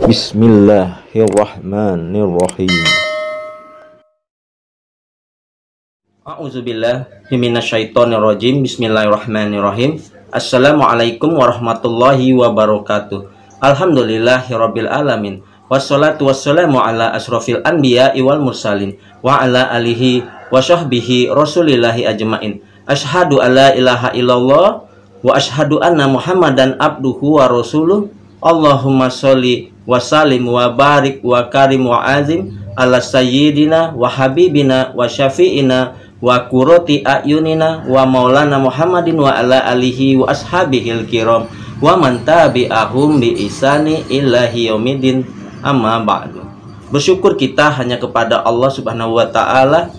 Bismillahirrahmanirrahim. A'udzubillahi minasyaitonirrajim. Bismillahirrahmanirrahim. Assalamualaikum warahmatullahi wabarakatuh. Alhamdulillahirabbil alamin. Wassalatu wassalamu ala asrofil anbiya'i wal mursalin wa ala alihi wa sahbihi rasulillahi ajmain. Asyhadu alla ilaha illallah wa asyhadu anna Muhammadan abduhu wa rasuluh. Allahumma sholli wa salim wa barik wa karim wa azim ala sayyidina wa habibina wa syafi'ina wa qurrati ayunina wa maulana Muhammadin wa ala alihi wa ashabihil kiram wa man tabi'ahum bi ihsani ilahi yaumiddin, amma ba'du. Bersyukur kita hanya kepada Allah Subhanahu wa taala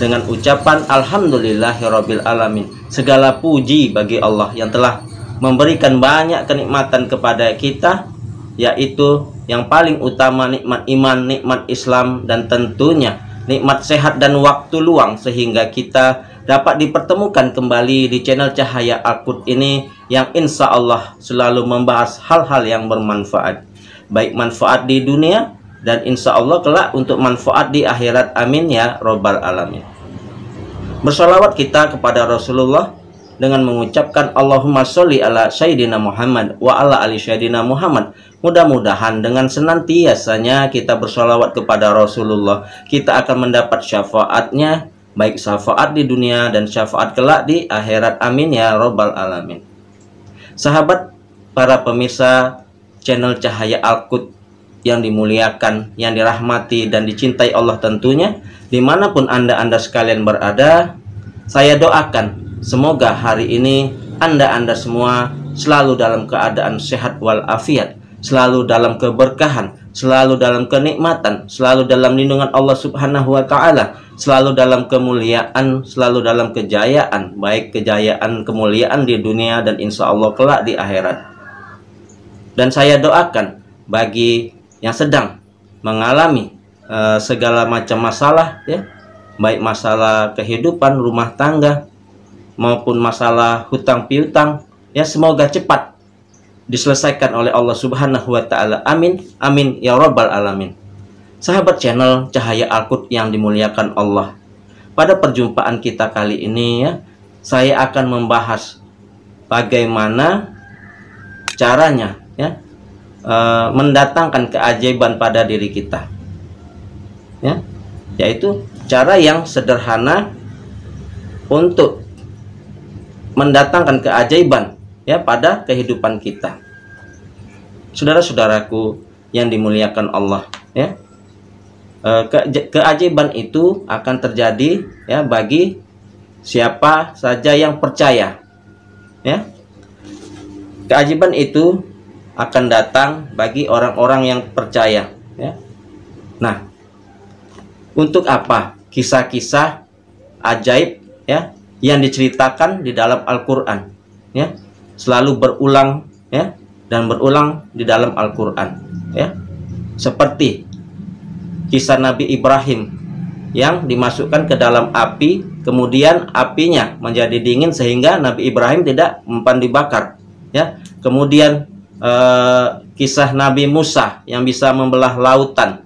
dengan ucapan alhamdulillahirabbil alamin. Segala puji bagi Allah yang telah memberikan banyak kenikmatan kepada kita, yaitu yang paling utama nikmat iman, nikmat Islam, dan tentunya nikmat sehat dan waktu luang, sehingga kita dapat dipertemukan kembali di channel Cahaya Al-Qud ini yang insya Allah selalu membahas hal-hal yang bermanfaat, baik manfaat di dunia dan insya Allah kelak untuk manfaat di akhirat. Amin ya robbal alamin. Bersolawat kita kepada Rasulullah dengan mengucapkan Allahumma sholli ala sayyidina Muhammad wa ala ali sayyidina Muhammad. Mudah-mudahan dengan senantiasanya kita bersolawat kepada Rasulullah, kita akan mendapat syafaatnya, baik syafaat di dunia dan syafaat kelak di akhirat. Amin ya robbal alamin. Sahabat, para pemirsa channel Cahaya Al-Qud yang dimuliakan, yang dirahmati dan dicintai Allah tentunya, dimanapun anda sekalian berada, saya doakan semoga hari ini anda semua selalu dalam keadaan sehat walafiat, selalu dalam keberkahan, selalu dalam kenikmatan, selalu dalam lindungan Allah Subhanahu wa taala, selalu dalam kemuliaan, selalu dalam kejayaan, baik kejayaan kemuliaan di dunia dan insya Allah kelak di akhirat. Dan saya doakan bagi yang sedang mengalami segala macam masalah, ya, baik masalah kehidupan rumah tangga maupun masalah hutang piutang, ya, semoga cepat diselesaikan oleh Allah Subhanahu wa taala. Amin amin ya robbal alamin. Sahabat channel Cahaya Al-Qud yang dimuliakan Allah, pada perjumpaan kita kali ini, ya, saya akan membahas bagaimana caranya, ya, mendatangkan keajaiban pada diri kita, ya, yaitu cara yang sederhana untuk mendatangkan keajaiban, ya, pada kehidupan kita. Saudara-saudaraku yang dimuliakan Allah, ya, keajaiban itu akan terjadi, ya, bagi siapa saja yang percaya, ya. Keajaiban itu akan datang bagi orang-orang yang percaya, ya. Nah, untuk apa kisah-kisah ajaib, ya, yang diceritakan di dalam Al-Quran, ya, selalu berulang, ya, dan berulang di dalam Al-Quran, ya, seperti kisah Nabi Ibrahim yang dimasukkan ke dalam api, kemudian apinya menjadi dingin sehingga Nabi Ibrahim tidak mempan dibakar, ya. Kemudian kisah Nabi Musa yang bisa membelah lautan,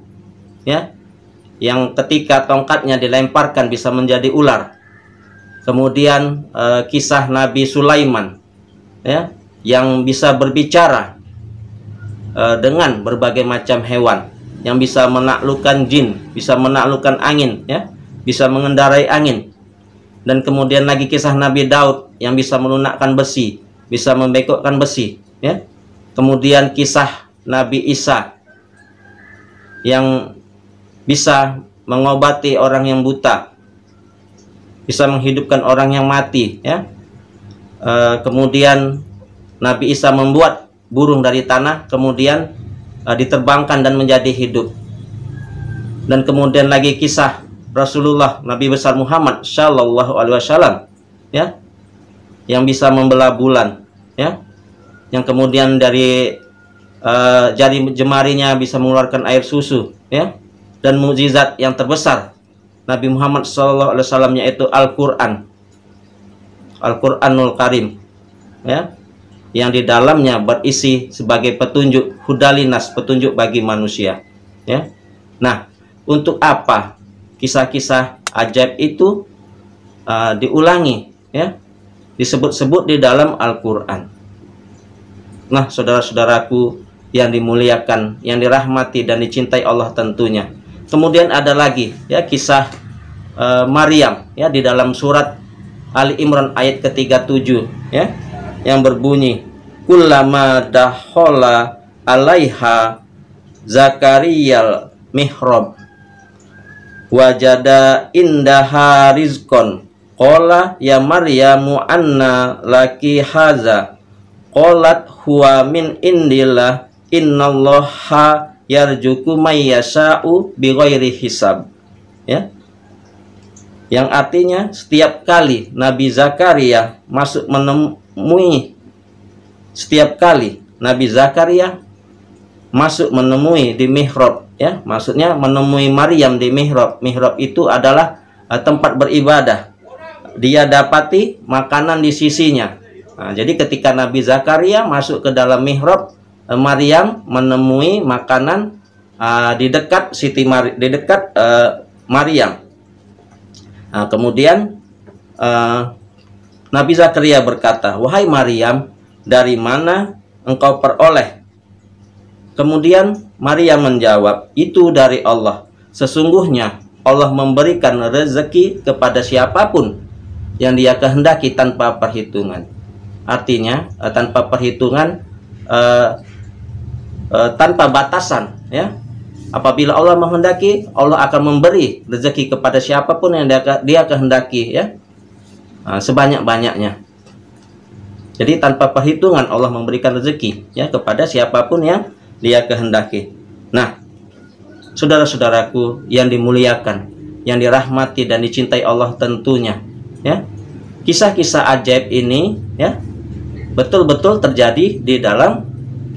ya, yang ketika tongkatnya dilemparkan bisa menjadi ular. Kemudian kisah Nabi Sulaiman, ya, yang bisa berbicara dengan berbagai macam hewan, yang bisa menaklukkan jin, bisa menaklukkan angin, ya, bisa mengendarai angin. Dan kemudian lagi kisah Nabi Daud yang bisa melunakkan besi, bisa membekokkan besi, ya. Kemudian kisah Nabi Isa yang bisa mengobati orang yang buta, bisa menghidupkan orang yang mati, ya. Kemudian Nabi Isa membuat burung dari tanah, kemudian diterbangkan dan menjadi hidup. Dan kemudian lagi kisah Rasulullah Nabi besar Muhammad Shallallahu Alaihi Wasallam, ya, yang bisa membelah bulan, ya, yang kemudian dari jari jemarinya bisa mengeluarkan air susu, ya. Dan mukjizat yang terbesar Nabi Muhammad SAW yaitu Al-Quran, Al-Quranul Karim, ya, yang di dalamnya berisi sebagai petunjuk, hudalinas, petunjuk bagi manusia, ya. Nah, untuk apa kisah-kisah ajaib itu diulangi, ya, disebut-sebut di dalam Al-Quran? Nah, saudara-saudaraku yang dimuliakan, yang dirahmati dan dicintai Allah tentunya. Kemudian ada lagi, ya, kisah Maryam, ya, di dalam surat Ali Imran ayat ke-37, ya, yang berbunyi, kullama dakhala alaiha Zakariyal mihrab wajada indaha rizqan qala ya Maryamu anna laki haza qalat huwa min indillah innallaha yarzuqu may yasha'u bighairi hisab, ya, yang artinya setiap kali Nabi Zakaria masuk menemui di mihrab, ya, maksudnya menemui Maryam di mihrab. Mihrab itu adalah tempat beribadah. Dia dapati makanan di sisinya. Nah, jadi ketika Nabi Zakaria masuk ke dalam mihrab, Maryam menemui makanan di dekat Maryam. Nah, kemudian Nabi Zakaria berkata, wahai Maryam, dari mana engkau peroleh? Kemudian Maryam menjawab, itu dari Allah. Sesungguhnya Allah memberikan rezeki kepada siapapun yang Dia kehendaki tanpa perhitungan. Artinya tanpa perhitungan, tanpa batasan, ya. Apabila Allah menghendaki, Allah akan memberi rezeki kepada siapapun yang Dia kehendaki, ya, sebanyak-banyaknya. Jadi tanpa perhitungan Allah memberikan rezeki, ya, kepada siapapun yang Dia kehendaki. Nah, saudara-saudaraku yang dimuliakan, yang dirahmati dan dicintai Allah tentunya, ya, kisah-kisah ajaib ini, ya, betul-betul terjadi di dalam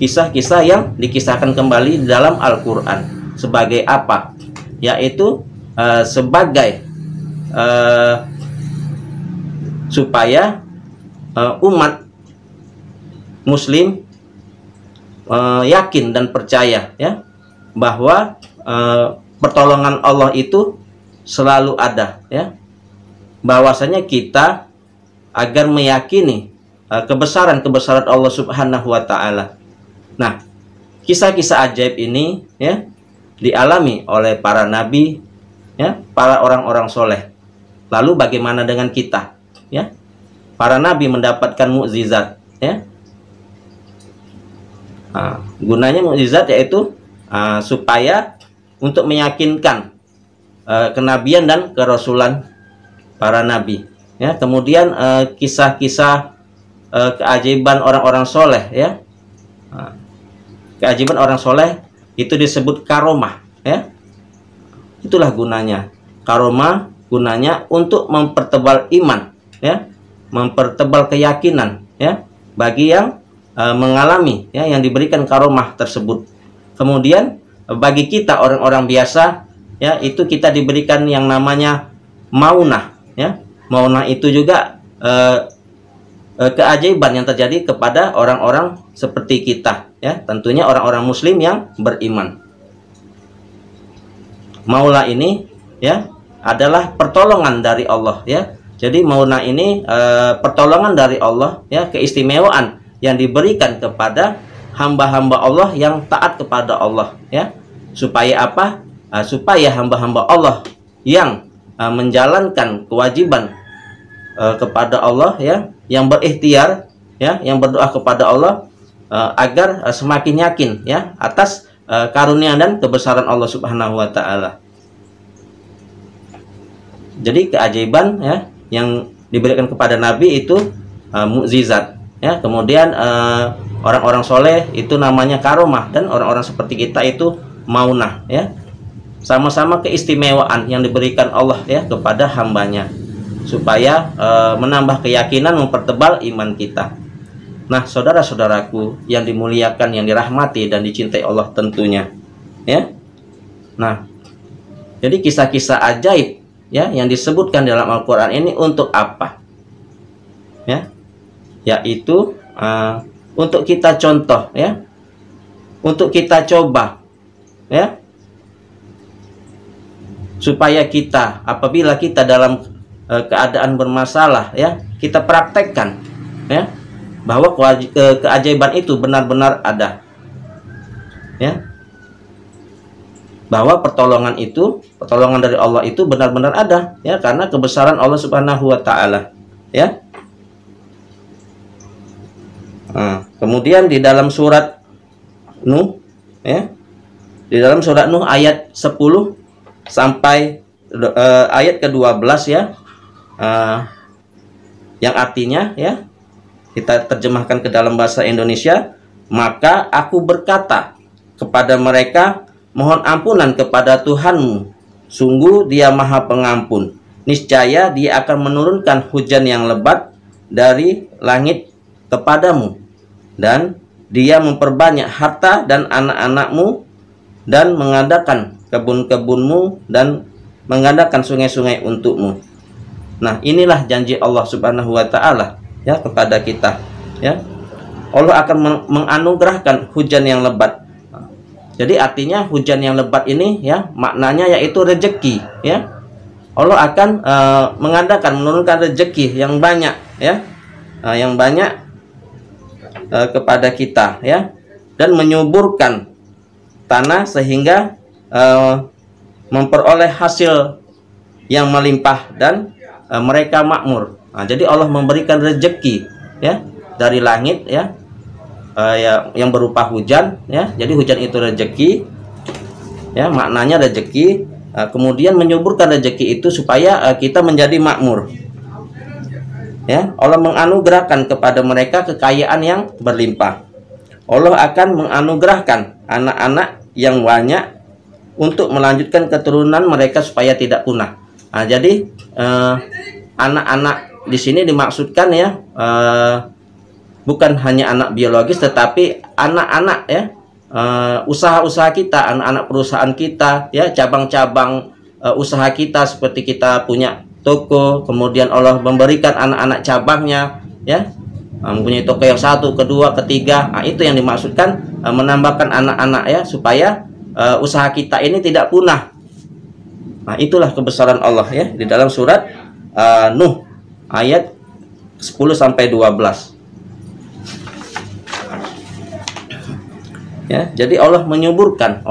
kisah-kisah yang dikisahkan kembali di dalam Al-Quran. Sebagai apa? Yaitu sebagai supaya umat Muslim yakin dan percaya, ya, bahwa pertolongan Allah itu selalu ada, ya, bahwasanya kita agar meyakini kebesaran Allah Subhanahu wa Ta'ala. Nah, kisah-kisah ajaib ini, ya, dialami oleh para nabi, ya, para orang-orang soleh. Lalu bagaimana dengan kita, ya? Para nabi mendapatkan mukjizat, ya. Gunanya mukjizat yaitu supaya untuk meyakinkan kenabian dan kerasulan para nabi, ya. Kemudian kisah-kisah keajaiban orang-orang soleh, ya. Keajaiban orang soleh itu disebut karomah, ya. Itulah gunanya. Karomah gunanya untuk mempertebal iman, ya, mempertebal keyakinan, ya, bagi yang mengalami, ya, yang diberikan karomah tersebut. Kemudian bagi kita orang-orang biasa, ya, itu kita diberikan yang namanya maunah, ya. Maunah itu juga keajaiban yang terjadi kepada orang-orang seperti kita, ya, tentunya orang-orang muslim yang beriman. Maula ini, ya, adalah pertolongan dari Allah, ya. Jadi mauna ini pertolongan dari Allah, ya, keistimewaan yang diberikan kepada hamba-hamba Allah yang taat kepada Allah, ya. Supaya apa? Supaya hamba-hamba Allah yang menjalankan kewajiban kepada Allah, ya, yang berikhtiar, ya, yang berdoa kepada Allah agar semakin yakin, ya, atas karunia dan kebesaran Allah Subhanahu wa Ta'ala. Jadi keajaiban, ya, yang diberikan kepada Nabi itu mukjizat, ya. Kemudian orang-orang soleh itu namanya karomah, dan orang-orang seperti kita itu maunah, ya. Sama-sama keistimewaan yang diberikan Allah, ya, kepada hambanya supaya menambah keyakinan, mempertebal iman kita. Nah, saudara-saudaraku yang dimuliakan, yang dirahmati dan dicintai Allah tentunya, ya. Nah, jadi kisah-kisah ajaib, ya, yang disebutkan dalam Al-Quran ini untuk apa? Ya, yaitu untuk kita contoh, ya, untuk kita coba, ya, supaya kita apabila kita dalam keadaan bermasalah, ya, kita praktekkan, ya, bahwa keajaiban itu benar-benar ada, ya, bahwa pertolongan dari Allah itu benar-benar ada, ya, karena kebesaran Allah Subhanahu wa taala, ya. Nah, kemudian di dalam surat Nuh, ya, di dalam surat Nuh ayat 10 sampai ayat ke-12, ya, yang artinya, ya, kita terjemahkan ke dalam bahasa Indonesia, maka aku berkata kepada mereka, mohon ampunan kepada Tuhanmu, sungguh Dia Maha Pengampun, niscaya Dia akan menurunkan hujan yang lebat dari langit kepadamu, dan Dia memperbanyak harta dan anak-anakmu, dan mengadakan kebun-kebunmu, dan mengadakan sungai-sungai untukmu. Nah, inilah janji Allah Subhanahu wa taala, ya, kepada kita, ya. Allah akan menganugerahkan hujan yang lebat. Jadi artinya hujan yang lebat ini, ya, maknanya yaitu rezeki, ya. Allah akan menurunkan rezeki yang banyak, ya, yang banyak kepada kita, ya, dan menyuburkan tanah sehingga memperoleh hasil yang melimpah dan mereka makmur. Nah, jadi Allah memberikan rezeki, ya, dari langit, ya, yang berupa hujan, ya. Jadi hujan itu rezeki, ya, maknanya rezeki. Kemudian menyuburkan rezeki itu supaya kita menjadi makmur, ya. Allah menganugerahkan kepada mereka kekayaan yang berlimpah. Allah akan menganugerahkan anak-anak yang banyak untuk melanjutkan keturunan mereka supaya tidak punah. Nah, jadi anak-anak di sini dimaksudkan, ya, bukan hanya anak biologis, tetapi anak-anak, ya, usaha-usaha kita, anak-anak perusahaan kita, ya, cabang-cabang usaha kita, seperti kita punya toko, kemudian Allah memberikan anak-anak cabangnya, ya, mempunyai toko yang 1, kedua, ketiga. Nah, itu yang dimaksudkan menambahkan anak-anak, ya, supaya usaha kita ini tidak punah. Nah, itulah kebesaran Allah, ya, di dalam surat Nuh ayat 10 sampai 12. Ya, jadi Allah menyuburkan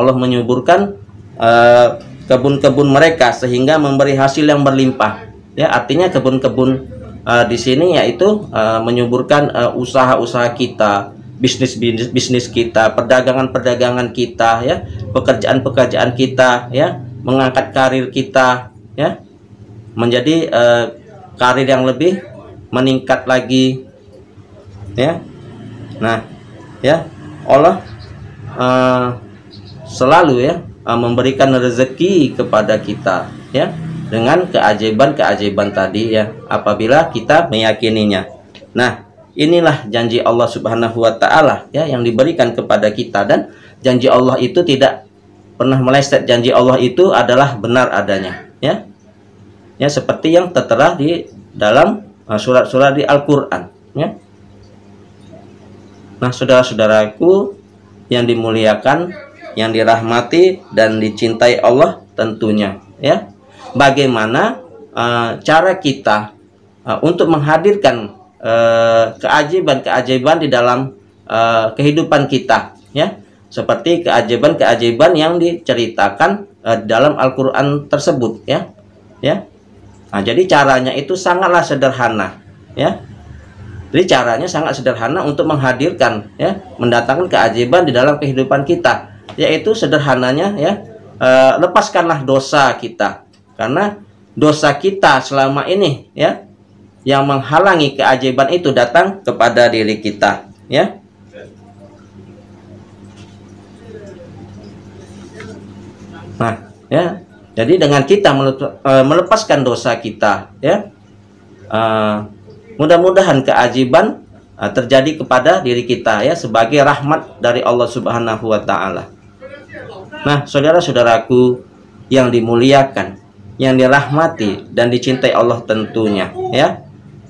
kebun-kebun mereka sehingga memberi hasil yang berlimpah. Ya, artinya kebun-kebun di sini yaitu menyuburkan usaha-usaha kita, bisnis kita, perdagangan kita, ya, pekerjaan kita, ya, mengangkat karir kita, ya, menjadi karir yang lebih meningkat lagi, ya. Nah, ya, Allah selalu, ya, memberikan rezeki kepada kita, ya, dengan keajaiban-keajaiban tadi, ya, apabila kita meyakininya. Nah, inilah janji Allah Subhanahu wa taala, ya, yang diberikan kepada kita, dan janji Allah itu tidak pernah meleset. Janji Allah itu adalah benar adanya, ya. Ya, seperti yang tertera di dalam surat-surat di Al-Qur'an, ya. Nah, saudara-saudaraku yang dimuliakan, yang dirahmati dan dicintai Allah tentunya, ya. Bagaimana cara kita untuk menghadirkan keajaiban-keajaiban di dalam kehidupan kita, ya, seperti keajaiban-keajaiban yang diceritakan dalam Al-Qur'an tersebut, ya, ya. Nah, jadi caranya itu sangatlah sederhana, ya. Jadi caranya sangat sederhana untuk menghadirkan, ya, mendatangkan keajaiban di dalam kehidupan kita, yaitu sederhananya, ya, lepaskanlah dosa kita, karena dosa kita selama ini, ya, yang menghalangi keajaiban itu datang kepada diri kita, ya. Nah, ya, jadi dengan kita melepaskan dosa kita, ya, mudah-mudahan keajaiban terjadi kepada diri kita, ya, sebagai rahmat dari Allah Subhanahu wa taala. Nah, saudara-saudaraku yang dimuliakan, yang dirahmati dan dicintai Allah tentunya, ya.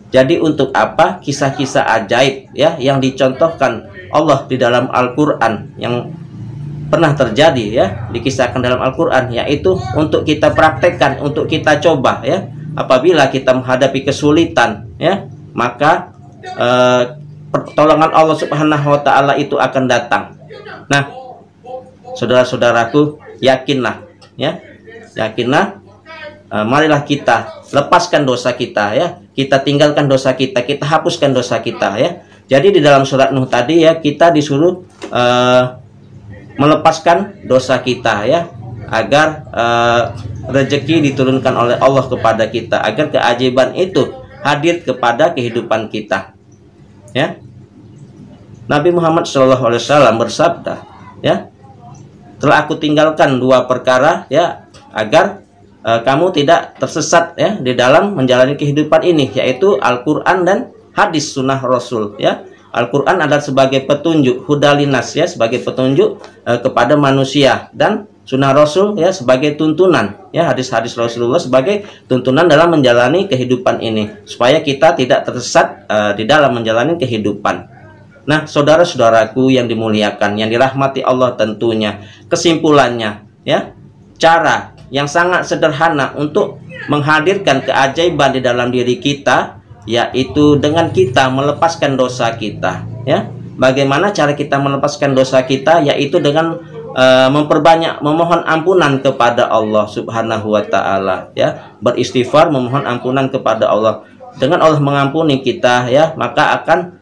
Jadi untuk apa kisah-kisah ajaib ya yang dicontohkan Allah di dalam Al-Qur'an yang pernah terjadi ya, dikisahkan dalam Al-Qur'an, yaitu untuk kita praktekkan, untuk kita coba ya. Apabila kita menghadapi kesulitan ya, maka pertolongan Allah Subhanahu wa taala itu akan datang. Nah, saudara-saudaraku, yakinlah ya. Yakinlah, marilah kita lepaskan dosa kita ya. Kita tinggalkan dosa kita, kita hapuskan dosa kita ya. Jadi di dalam surat Nuh tadi ya, kita disuruh melepaskan dosa kita ya, agar rezeki diturunkan oleh Allah kepada kita, agar keajaiban itu hadir kepada kehidupan kita ya. Nabi Muhammad SAW bersabda ya, telah aku tinggalkan dua perkara ya, agar kamu tidak tersesat ya di dalam menjalani kehidupan ini, yaitu Al-Quran dan hadis sunnah Rasul ya. Al-Quran adalah sebagai petunjuk, hudalinas ya, sebagai petunjuk kepada manusia, dan sunnah Rasul ya sebagai tuntunan ya, hadis-hadis Rasulullah sebagai tuntunan dalam menjalani kehidupan ini, supaya kita tidak tersesat di dalam menjalani kehidupan. Nah, saudara-saudaraku yang dimuliakan, yang dirahmati Allah tentunya, kesimpulannya ya, cara yang sangat sederhana untuk menghadirkan keajaiban di dalam diri kita, yaitu dengan kita melepaskan dosa kita ya. Bagaimana cara kita melepaskan dosa kita? Yaitu dengan memperbanyak memohon ampunan kepada Allah Subhanahu wa taala ya, beristighfar, memohon ampunan kepada Allah. Dengan Allah mengampuni kita ya, maka akan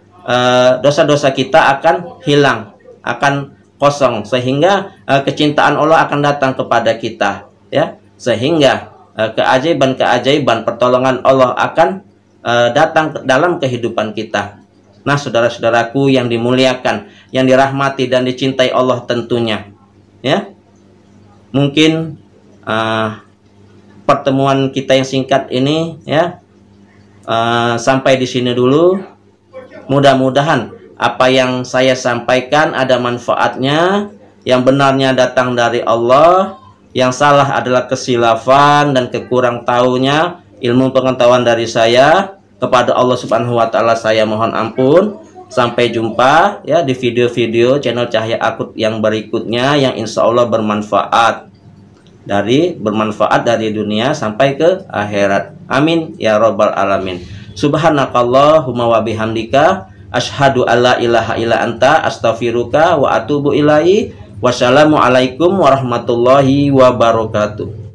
dosa-dosa kita akan hilang, akan kosong, sehingga kecintaan Allah akan datang kepada kita ya, sehingga keajaiban-keajaiban pertolongan Allah akan datang dalam kehidupan kita. Nah, saudara-saudaraku yang dimuliakan, yang dirahmati dan dicintai Allah tentunya ya, mungkin pertemuan kita yang singkat ini ya sampai di sini dulu. Mudah-mudahan apa yang saya sampaikan ada manfaatnya, yang benarnya datang dari Allah, yang salah adalah kesilafan dan kekurang tahunya ilmu pengetahuan dari saya. Kepada Allah Subhanahu wa taala saya mohon ampun. Sampai jumpa ya di video-video channel Cahaya Akut yang berikutnya, yang insya Allah bermanfaat dari dunia sampai ke akhirat. Amin ya robbal alamin. Subhanakallahumma wa bihamdika asyhadu alla ilaha illa anta astaghfiruka wa atubu ilaihi. Wassalamualaikum warahmatullahi wabarakatuh.